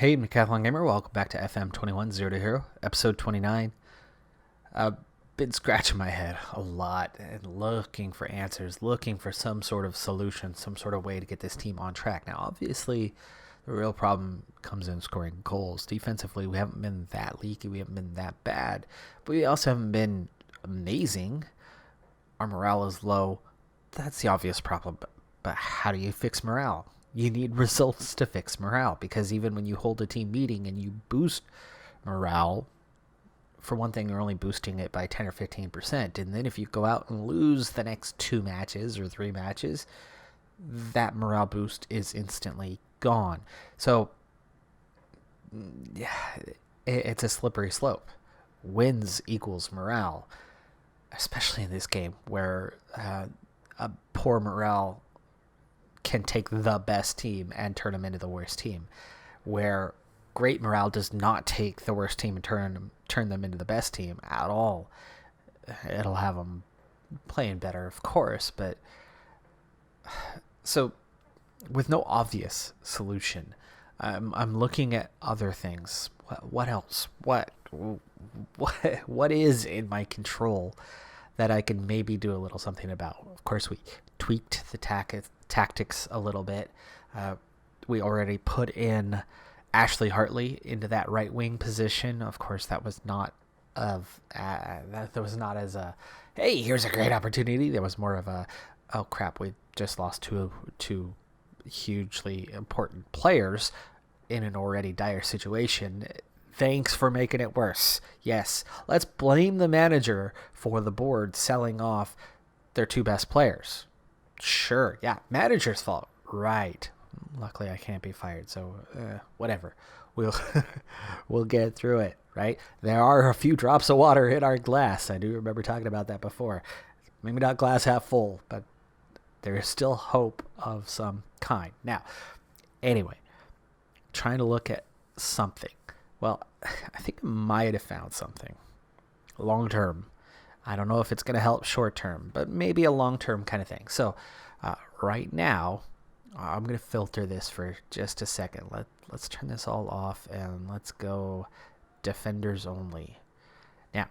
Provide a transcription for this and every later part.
Hey, Decathlon Gamer, welcome back to FM21 Zero to Hero, episode 29. I've been scratching my head a lot and looking for answers, looking for some sort of solution, some sort of way to get this team on track. Now, obviously, the real problem comes in scoring goals. Defensively, we haven't been that leaky, we haven't been that bad, but we also haven't been amazing. Our morale is low. That's the obvious problem, but how do you fix morale? You need results to fix morale, because even when you hold a team meeting and you boost morale, for one thing, you're only boosting it by 10 or 15%. And then if you go out and lose the next 2 matches or 3 matches, that morale boost is instantly gone. So, yeah, it's a slippery slope. Wins equals morale, especially in this game where a poor morale can take the best team and turn them into the worst team, where great morale does not take the worst team and turn them into the best team at all. It'll have them playing better, of course, but so with no obvious solution, I'm looking at other things. What else? What is in my control that I can maybe do a little something about? Of course, we tweaked the tactics a little bit. We already put in Ashley Hartley into that right wing position. Of course, that was not as a, hey, here's a great opportunity. There was more of a, oh crap, we just lost two hugely important players in an already dire situation. Thanks for making it worse. Yes, let's blame the manager for the board selling off their 2 best players. Sure, yeah, manager's fault. Right. Luckily, I can't be fired, so whatever. We'll get through it, right? There are a few drops of water in our glass. I do remember talking about that before. Maybe not glass half full, but there is still hope of some kind. Now, anyway, trying to look at something. Well, I think I might have found something. Long term. I don't know if it's going to help short term, but maybe a long term kind of thing. So right now, I'm going to filter this for just a second. Let's turn this all off and let's go defenders only. Now,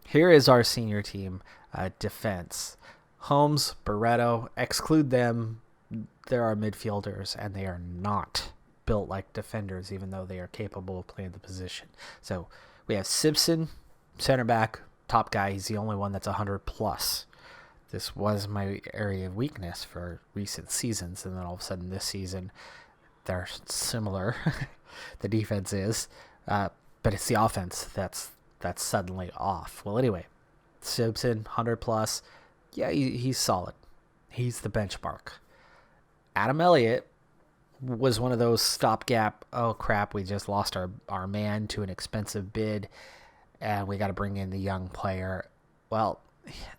here is our senior team defense. Holmes, Barreto, exclude them. There are midfielders, and they are not built like defenders, even though they are capable of playing the position. So we have Simpson, center back, top guy. He's the only one that's 100 plus. This was my area of weakness for recent seasons, and then all of a sudden this season they're similar. The defense is, but it's the offense that's suddenly off. Well, anyway, Simpson 100 plus. Yeah, he's solid. He's the benchmark. Adam Elliott was one of those stopgap, oh crap, we just lost our man to an expensive bid, and we got to bring in the young player. Well,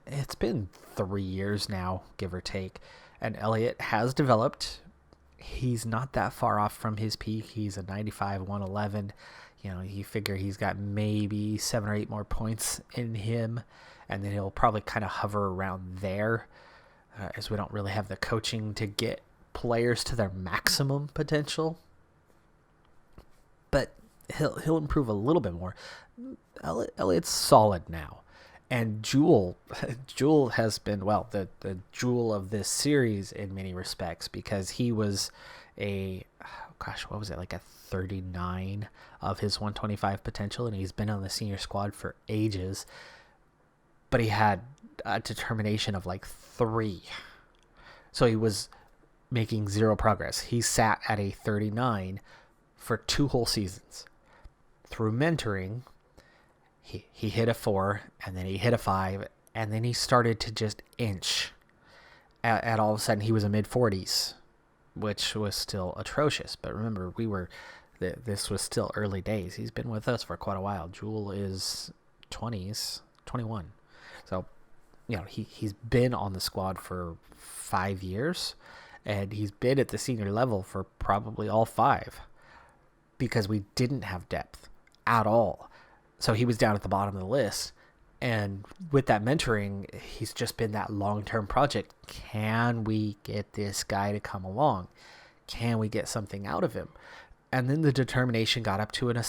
it's been 3 years now, give or take, and Elliott has developed. He's not that far off from his peak. He's a 95, 111. You figure he's got maybe 7 or 8 more points in him, and then he'll probably kind of hover around there, as we don't really have the coaching to get players to their maximum potential. But he'll improve a little bit more. Elliott's solid now. And Jewel has been, well, the jewel of this series in many respects, because he was like a 39 of his 125 potential, and he's been on the senior squad for ages. But he had a determination of like 3. So he was making 0 progress. He sat at a 39 for 2 whole seasons. Through mentoring, he hit a 4, and then he hit a 5, and then he started to just inch. At all of a sudden, he was a mid-40s, which was still atrocious. But remember, this was still early days. He's been with us for quite a while. Jewel is 20s, 21. So, he's been on the squad for 5 years, and he's been at the senior level for probably all 5, because we didn't have depth at all. So he was down at the bottom of the list. And with that mentoring, he's just been that long-term project. Can we get this guy to come along? Can we get something out of him? And then the determination got up to a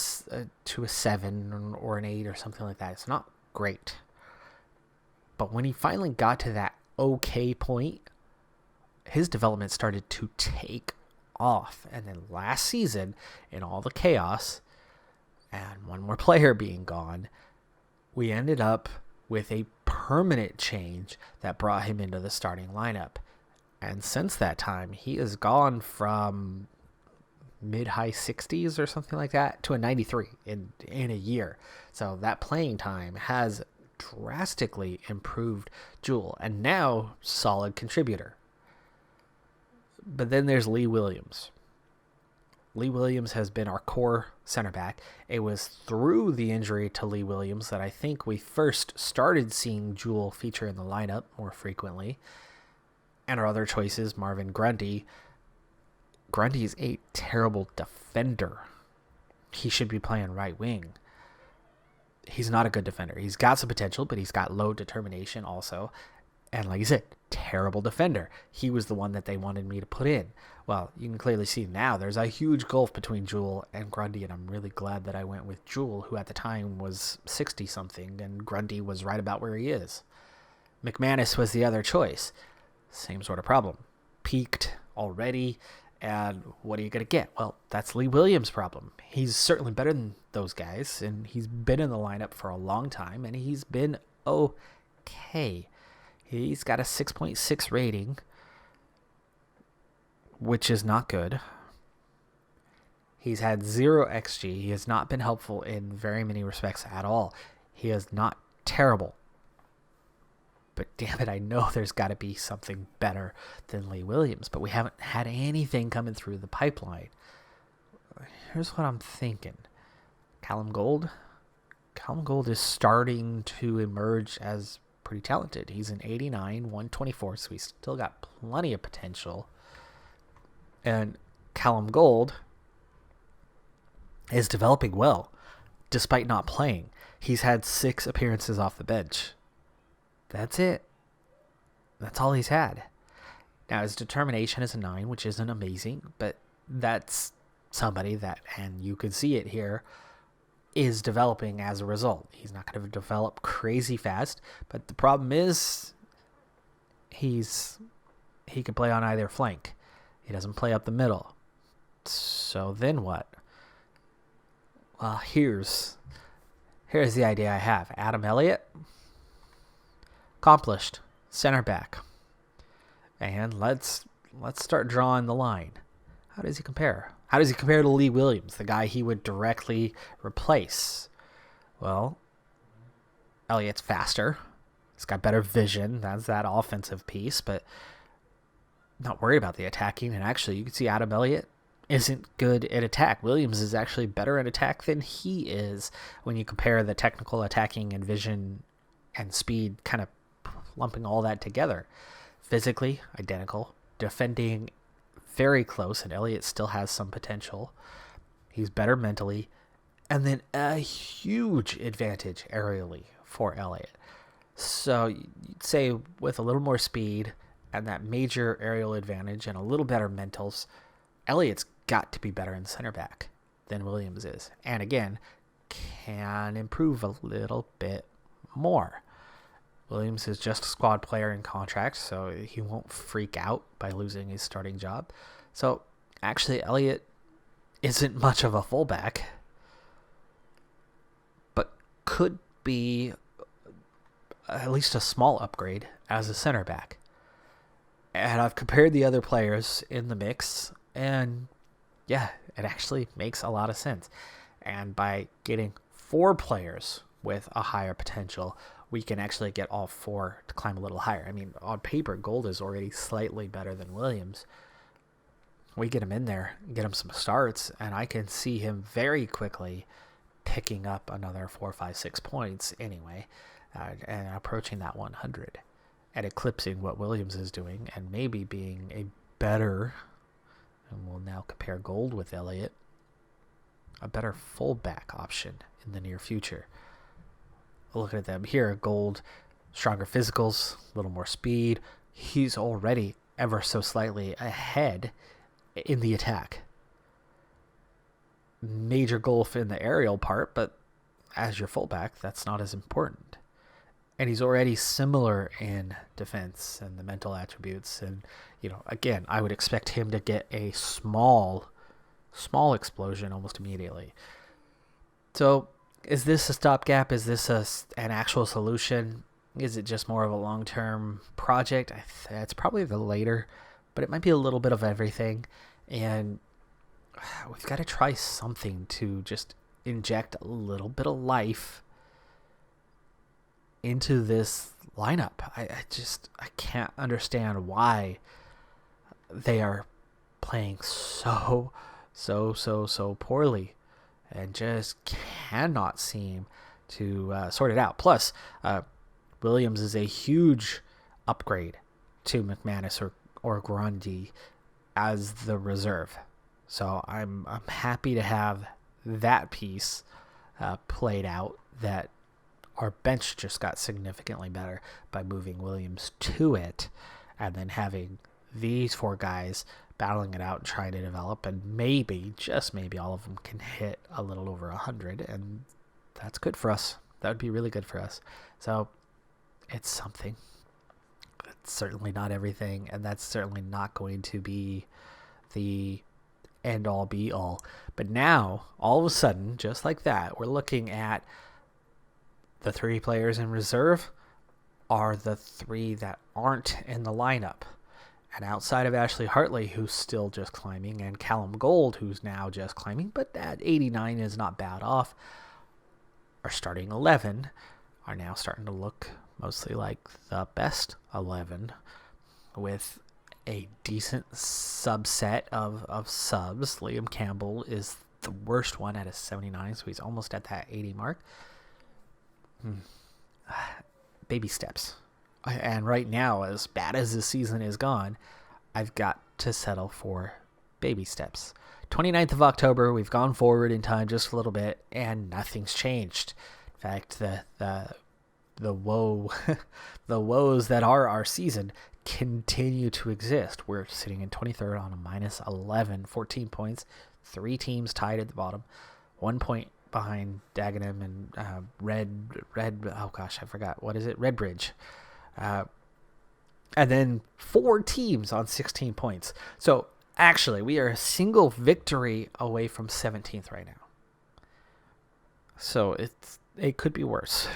7 or an 8 or something like that. It's not great. But when he finally got to that okay point, his development started to take off. And then last season, in all the chaos and one more player being gone, we ended up with a permanent change that brought him into the starting lineup. And since that time, he has gone from mid-high 60s or something like that to a 93 in a year. So that playing time has drastically improved Jewel, and now solid contributor. But then there's Lee Williams. Lee Williams has been our core center back. It was through the injury to Lee Williams that I think we first started seeing Jewel feature in the lineup more frequently. And our other choices, Marvin Grundy. Grundy is a terrible defender. He should be playing right wing. He's not a good defender. He's got some potential, but he's got low determination also. And like I said, terrible defender. He was the one that they wanted me to put in. Well, you can clearly see now there's a huge gulf between Jewel and Grundy, and I'm really glad that I went with Jewel, who at the time was 60-something, and Grundy was right about where he is. McManus was the other choice. Same sort of problem. Peaked already, and what are you going to get? Well, that's Lee Williams' problem. He's certainly better than those guys, and he's been in the lineup for a long time, and he's been okay. He's got a 6.6 rating, which is not good. He's had 0 XG. He has not been helpful in very many respects at all. He is not terrible. But damn it, I know there's got to be something better than Lee Williams. But we haven't had anything coming through the pipeline. Here's what I'm thinking. Callum Gold? Callum Gold is starting to emerge as pretty talented. He's an 89, 124, so he's still got plenty of potential. And Callum Gold is developing well, despite not playing. He's had 6 appearances off the bench. That's it. That's all he's had. Now, his determination is a 9, which isn't amazing, but that's somebody that, and you can see it here, is developing as a result. He's not going to develop crazy fast, but the problem is he can play on either flank. He doesn't play up the middle. So then what? Well, here's the idea I have. Adam Elliott, accomplished center back. And let's start drawing the line. How does he compare? How does he compare to Lee Williams, the guy he would directly replace? Well, Elliott's faster. He's got better vision. That's that offensive piece, but not worried about the attacking. And actually, you can see Adam Elliott isn't good at attack. Williams is actually better at attack than he is when you compare the technical attacking and vision and speed, kind of lumping all that together. Physically, identical. Defending, very close, and Elliott still has some potential. He's better mentally. And then a huge advantage aerially for Elliott. So you'd say with a little more speed and that major aerial advantage and a little better mentals, Elliott's got to be better in center back than Williams is. And again, can improve a little bit more. Williams is just a squad player in contract, so he won't freak out by losing his starting job. So actually, Elliott isn't much of a fullback, but could be at least a small upgrade as a center back. And I've compared the other players in the mix, and yeah, it actually makes a lot of sense. And by getting 4 players with a higher potential, we can actually get all 4 to climb a little higher. I mean, on paper, Gold is already slightly better than Williams. We get him in there, get him some starts, and I can see him very quickly picking up another 4, 5, 6 points anyway, and approaching that 100, and eclipsing what Williams is doing, and maybe being a better, and we'll now compare Gold with Elliott, a better fullback option in the near future. Look at them here. Gold, stronger physicals, a little more speed. He's already ever so slightly ahead in the attack. major gulf in the aerial part, but as your fullback, that's not as important. And he's already similar in defense and the mental attributes. And, again, I would expect him to get a small explosion almost immediately. So is this a stopgap? Is this an actual solution? Is it just more of a long-term project? It's probably the later, but it might be a little bit of everything. And we've got to try something to just inject a little bit of life into this lineup. I can't understand why they are playing so poorly and just cannot seem to sort it out. Plus, Williams is a huge upgrade to McManus or Grundy as the reserve. So I'm happy to have that piece played out, that our bench just got significantly better by moving Williams to it and then having these four guys battling it out and trying to develop, and maybe, just maybe, all of them can hit a little over 100, and that's good for us. That would be really good for us. So it's something. It's certainly not everything, and that's certainly not going to be the end-all, be-all. But now, all of a sudden, just like that, we're looking at the three players in reserve are the three that aren't in the lineup. And outside of Ashley Hartley, who's still just climbing, and Callum Gold, who's now just climbing, but at 89 is not bad off, our starting 11 are now starting to look mostly like the best 11, with a decent subset of subs. Liam Campbell is the worst one at a 79, so he's almost at that 80 mark. Baby steps. And right now, as bad as this season is gone, I've got to settle for baby steps. 29th of October, we've gone forward in time just a little bit, and nothing's changed. In fact, the woes that are our season continue to exist. We're sitting in 23rd on a minus 11, 14 points, 3 teams tied at the bottom, 1 point behind Dagenham and Redbridge. And then 4 teams on 16 points. So actually, we are a single victory away from 17th right now. So it could be worse.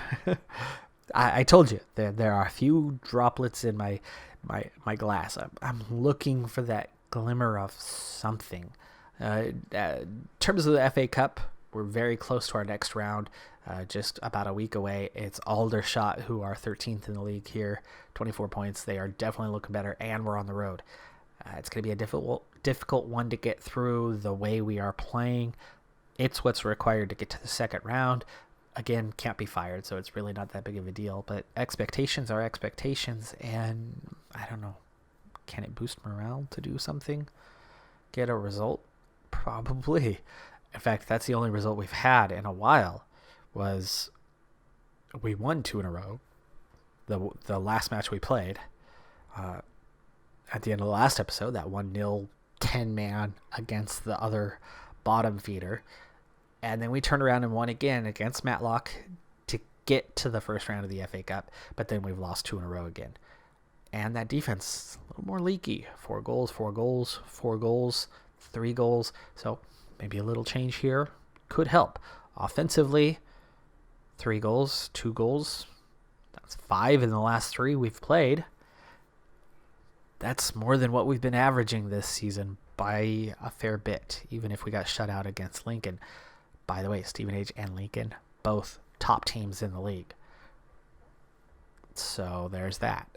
I told you there are a few droplets in my glass. I'm looking for that glimmer of something. In terms of the FA Cup, we're very close to our next round, just about a week away. It's Aldershot, who are 13th in the league here, 24 points. They are definitely looking better, and we're on the road. It's going to be a difficult one to get through the way we are playing. It's what's required to get to the second round. Again, can't be fired, so it's really not that big of a deal. But expectations are expectations, and I don't know. Can it boost morale to do something? Get a result? Probably. In fact, that's the only result we've had in a while. Was we won 2 in a row. The last match we played, at the end of the last episode, that 1-0 10-man against the other bottom feeder. And then we turned around and won again against Matlock to get to the first round of the FA Cup. But then we've lost 2 in a row again. And that defense, a little more leaky. 4 goals, 4 goals, 4 goals, 3 goals. So maybe a little change here could help. Offensively, 3 goals, 2 goals. That's 5 in the last 3 we've played. That's more than what we've been averaging this season by a fair bit, even if we got shut out against Lincoln. By the way, Stevenage and Lincoln, both top teams in the league. So there's that.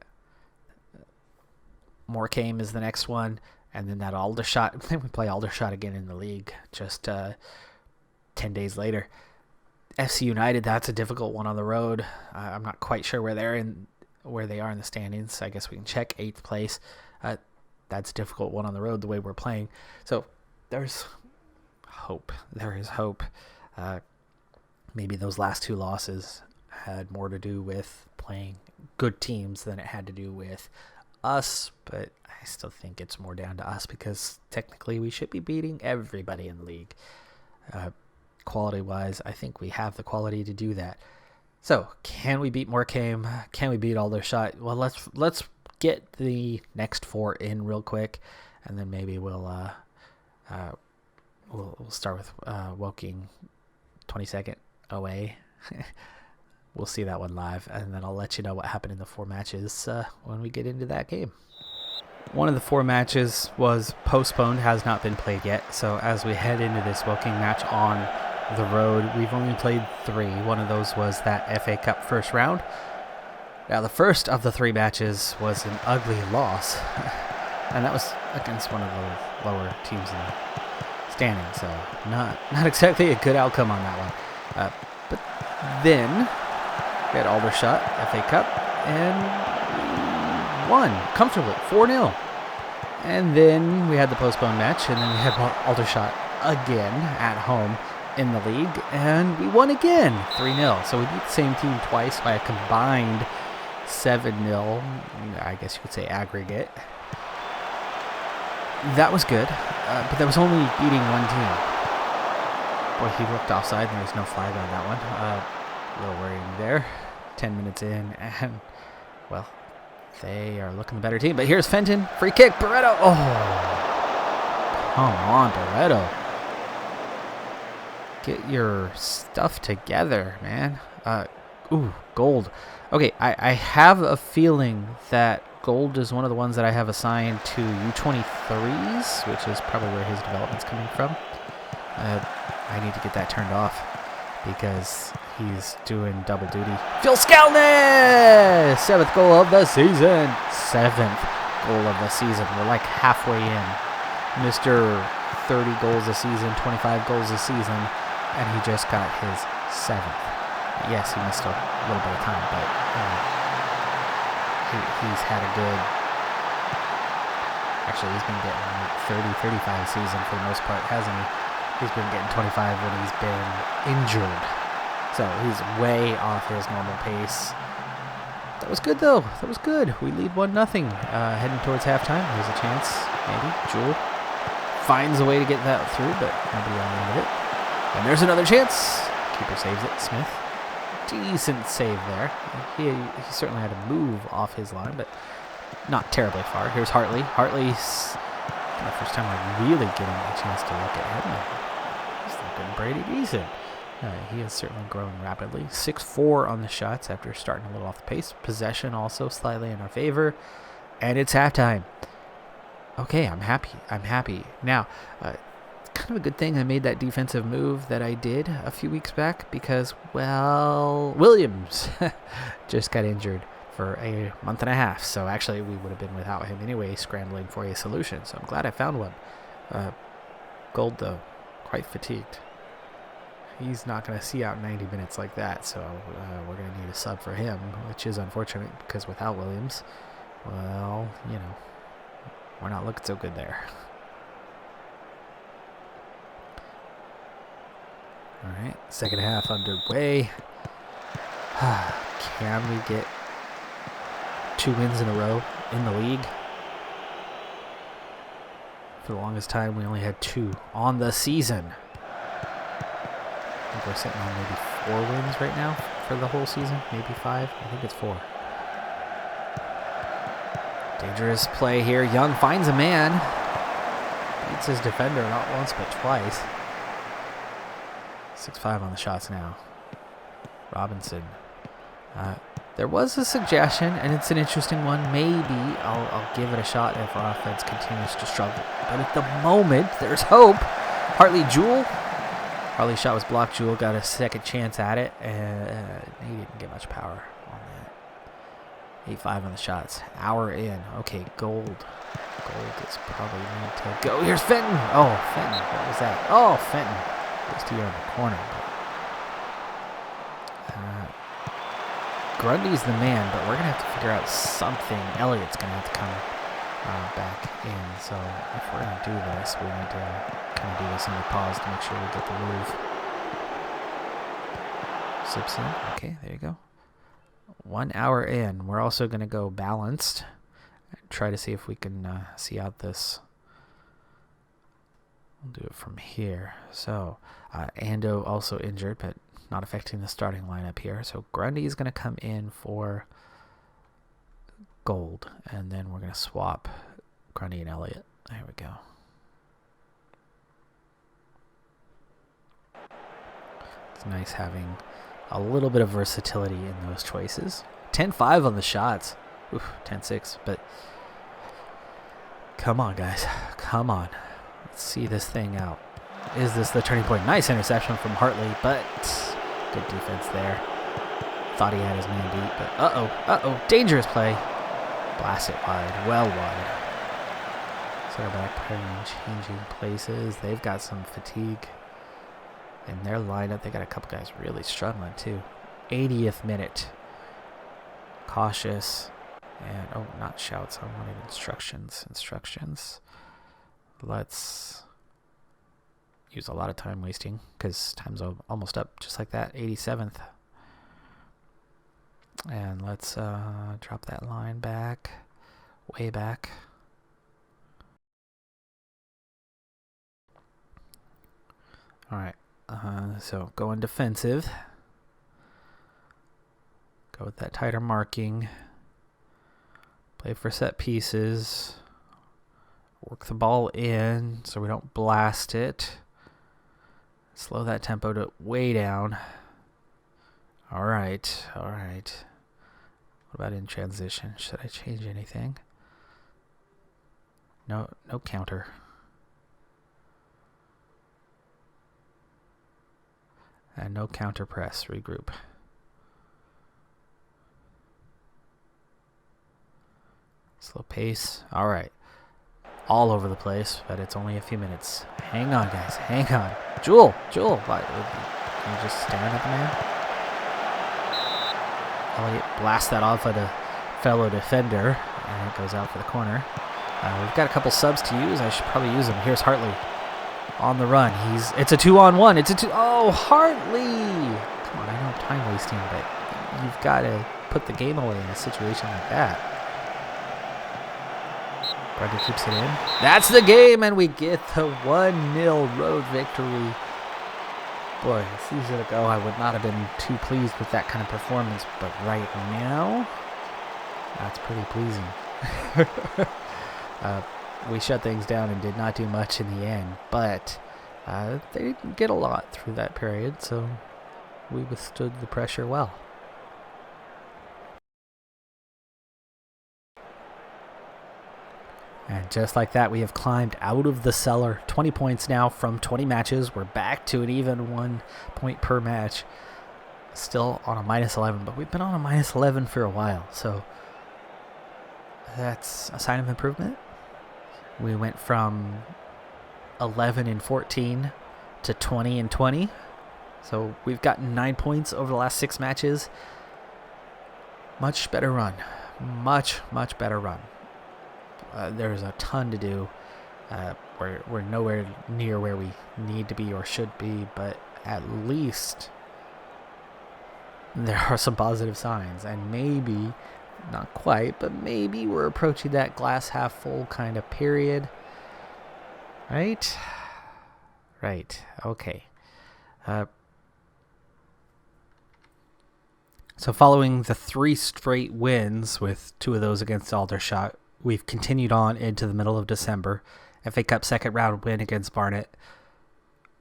Morecambe is the next one, and then that Aldershot. Then we play Aldershot again in the league just 10 days later. FC United, that's a difficult one on the road. I'm not quite sure where they are in the standings. I guess we can check 8th place. That's a difficult one on the road the way we're playing. So there's hope. There is hope. Maybe those last 2 losses had more to do with playing good teams than it had to do with us, but I still think it's more down to us because technically we should be beating everybody in the league. Quality-wise, I think we have the quality to do that. So, can we beat Morecambe? Can we beat Aldershot? Well, let's get the next 4 in real quick, and then maybe we'll start with Woking 22nd away. We'll see that one live, and then I'll let you know what happened in the 4 matches when we get into that game. One of the 4 matches was postponed, has not been played yet. So as we head into this Woking match on the road, we've only played 3. One of those was that FA Cup first round. Now the first of the 3 matches was an ugly loss, and that was against one of the lower teams in the standing. So not exactly a good outcome on that one. But then we had Aldershot FA Cup and won comfortably 4-0. And then we had the postponed match, and then we had Aldershot again at home in the league, and we won again 3-0. So we beat the same team twice by a combined 7-0, I guess you could say aggregate. That was good, but that was only beating one team. Boy, he looked offside, and there was no flag on that one. A little worrying there. 10 minutes in, and, well, they are looking the better team. But here's Fenton. Free kick. Barreto. Oh. Come on, Barreto. Get your stuff together, man. Gold. Okay, I have a feeling that Gold is one of the ones that I have assigned to U23s, which is probably where his development's coming from. I need to get that turned off because he's doing double duty. Phil Skelness! 7th goal of the season. 7th goal of the season. We're like halfway in. Mr. 30 goals a season, 25 goals a season, and he just got his 7th. Yes, he missed a little bit of time, but he's had a good... Actually, he's been getting like 30, 35 a season for the most part, hasn't he? He's been getting 25 when he's been injured. So he's way off his normal pace. That was good, though. That was good. We lead 1-0. Heading towards halftime. There's a chance, maybe. Jewel finds a way to get that through, but nobody on the end of it. And there's another chance. Keeper saves it. Smith. Decent save there. He certainly had to move off his line, but not terribly far. Here's Hartley. Hartley's the first time I'm really getting a chance to look at him. He's looking pretty decent. He has certainly grown rapidly. 6-4 on the shots after starting a little off the pace. Possession also slightly in our favor. And it's halftime. Okay, I'm happy. Now, it's kind of a good thing I made that defensive move that I did a few weeks back because, well, Williams just got injured for a month and a half. So actually, we would have been without him anyway, scrambling for a solution. So I'm glad I found one. Gold, though, quite fatigued. He's not going to see out 90 minutes like that, so we're going to need a sub for him, which is unfortunate because without Williams, well, you know, we're not looking so good there. All right, second half underway. Can we get 2 wins in a row in the league? For the longest time, we only had 2 on the season. I think we're sitting on maybe 4 wins right now for the whole season. Maybe 5. I think it's 4. Dangerous play here. Young finds a man. Beats his defender not once but twice. 6-5 on the shots now. Robinson. There was a suggestion, and it's an interesting one. Maybe I'll give it a shot if our offense continues to struggle. But at the moment, there's hope. Hartley Jewell. Hartley's shot was blocked. Jewell got a second chance at it, and he didn't get much power on that. 8-5 on the shots. Hour in. Okay, Gold. Gold is probably need to go. Here's Fenton. Oh, Fenton. What was that? Oh, Fenton. Just here in the corner. Grundy's the man, but we're going to have to figure out something. Elliott's going to have to come back in. So if we're going to do this, we need to kind of do this in the pause to make sure we get the move. Simpson. Okay, there you go. 1 hour in. We're also going to go balanced. Try to see if we can see out this We'll do it from here. So, Ando also injured, but not affecting the starting lineup here. So Grundy is going to come in for Gold, and then we're going to swap Grundy and Elliott. There we go. It's nice having a little bit of versatility in those choices. 10-5 on the shots. Oof, 10-6, but come on, guys. Come on. Let's see this thing out. Is this the turning point? Nice interception from Hartley, but good defense there. Thought he had his man beat, but uh-oh. Dangerous play. Blast it wide. Well wide. Center back pairing changing places. They've got some fatigue in their lineup. They got a couple guys really struggling, too. 80th minute. Cautious. And, not shouts. I wanted instructions. Let's use a lot of time wasting because time's almost up just like that. 87th. And let's drop that line back. Way back. All right. So going defensive. Go with that tighter marking. Play for set pieces. Work the ball in so we don't blast it. Slow that tempo to way down. All right. What about in transition? Should I change anything? No counter. And no counter press. Regroup. Slow pace. All right. All over the place, but it's only a few minutes. Hang on, guys. Hang on. Jewel. What? Can you just stand at the man? Elliott blasts that off at a fellow defender, and it goes out for the corner. We've got a couple subs to use. I should probably use them. Here's Hartley on the run. It's a 2-on-1. Oh, Hartley! Come on, I know time wasting, but you've got to put the game away in a situation like that. Brother keeps it in. That's the game, and we get the 1-0 road victory. Boy, a season ago, I would not have been too pleased with that kind of performance, but right now, that's pretty pleasing. We shut things down and did not do much in the end, but they didn't get a lot through that period, so we withstood the pressure well. And just like that, we have climbed out of the cellar. 20 points now from 20 matches. We're back to an even 1 point per match. Still on a -11, but we've been on a -11 for a while. So that's a sign of improvement. We went from 11-14 to 20-20. So we've gotten 9 points over the last 6 matches. Much better run. Much better run. There's a ton to do. We're nowhere near where we need to be or should be, but at least there are some positive signs, and maybe, not quite, but maybe we're approaching that glass half full kind of period. Right? Okay. So following the 3 straight wins, with 2 of those against Aldershot, we've continued on into the middle of December. FA Cup second round win against Barnet.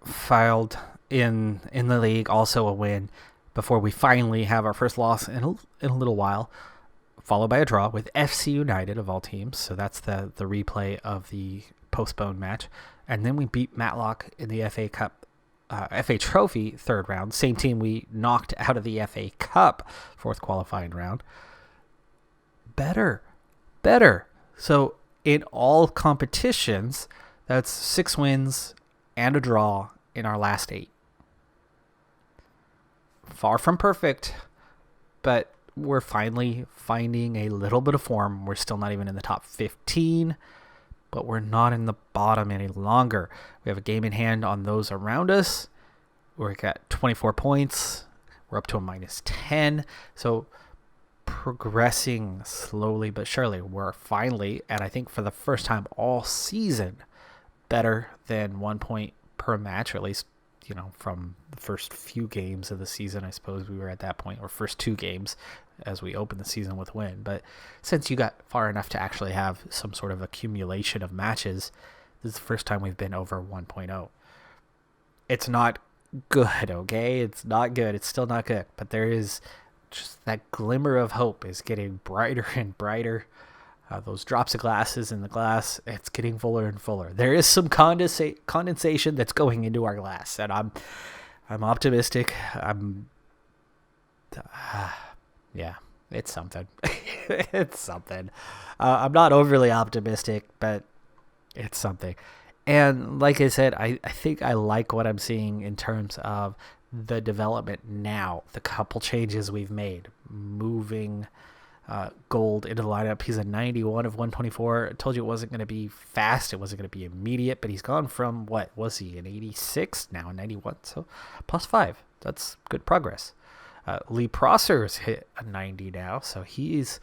Filed in the league, also a win, before we finally have our first loss in a little while, followed by a draw with FC United, of all teams. So that's the replay of the postponed match. And then we beat Matlock in the FA Cup, FA Trophy third round. Same team we knocked out of the FA Cup fourth qualifying round. Better. So in all competitions, that's 6 wins and a draw in our last 8. Far from perfect, but we're finally finding a little bit of form. We're still not even in the top 15, but we're not in the bottom any longer. We have a game in hand on those around us. We've got 24 points. We're up to a -10. So progressing slowly but surely. We're finally, and I think for the first time all season, better than 1 point per match, or at least, from the first few games of the season. I suppose we were at that point, or first 2 games as we opened the season with win. But since you got far enough to actually have some sort of accumulation of matches, this is the first time we've been over 1.0. It's not good, okay? It's not good. It's still not good. But there is just that glimmer of hope is getting brighter and brighter. Those drops of glasses in the glass, it's getting fuller and fuller. There is some condensation that's going into our glass, and I'm optimistic. Yeah, it's something. It's something. I'm not overly optimistic, but it's something. And like I said, I think I like what I'm seeing in terms of the development now. The couple changes we've made, moving Gold into the lineup. He's a 91 of 124. I told you it wasn't going to be fast. It wasn't going to be immediate, but he's gone from, what was he, an 86, now a 91, so +5. That's good progress. Lee Prosser's hit a 90 now, so he's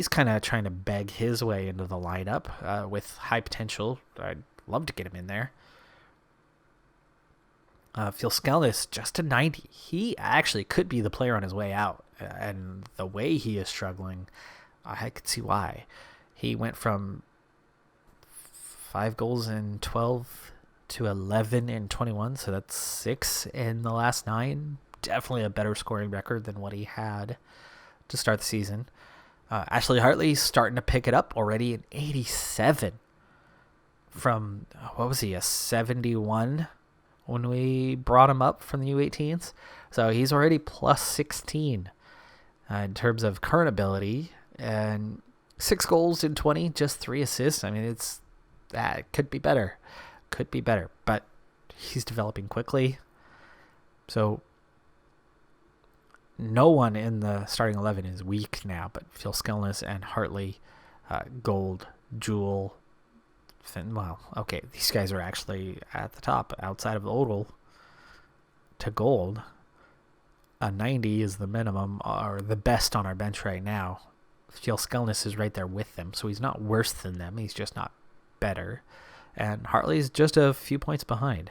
kind of trying to beg his way into the lineup with high potential. I'd love to get him in there. Phil Skelnis, just a 90. He actually could be the player on his way out. And the way he is struggling, I could see why. He went from 5 goals in 12 to 11 in 21, so that's 6 in the last 9. Definitely a better scoring record than what he had to start the season. Ashley Hartley's starting to pick it up already, an 87 from, what was he, a 71 when we brought him up from the U18s. So he's already +16 in terms of current ability, and 6 goals in 20, just 3 assists. I mean, that could be better, but he's developing quickly. So no one in the starting 11 is weak now, but Phil Skelnis and Hartley, Gold, Jewel, Finn. Well, okay, these guys are actually at the top outside of the Odell to Gold. A 90 is the minimum, or the best on our bench right now. Phil Skelnis is right there with them, so he's not worse than them. He's just not better. And Hartley's just a few points behind.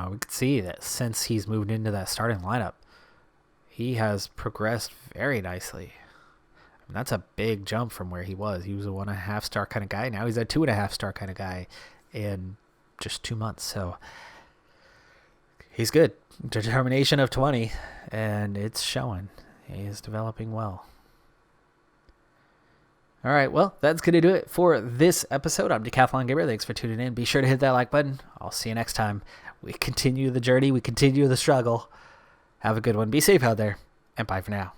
We could see that since he's moved into that starting lineup, he has progressed very nicely. And that's a big jump from where he was. He was a 1.5 star kind of guy. Now he's a 2.5 star kind of guy in just 2 months. So he's good. Determination of 20, and it's showing. He is developing well. All right, well, that's going to do it for this episode. I'm Decathlon Gamer. Thanks for tuning in. Be sure to hit that like button. I'll see you next time. We continue the journey. We continue the struggle. Have a good one. Be safe out there, and bye for now.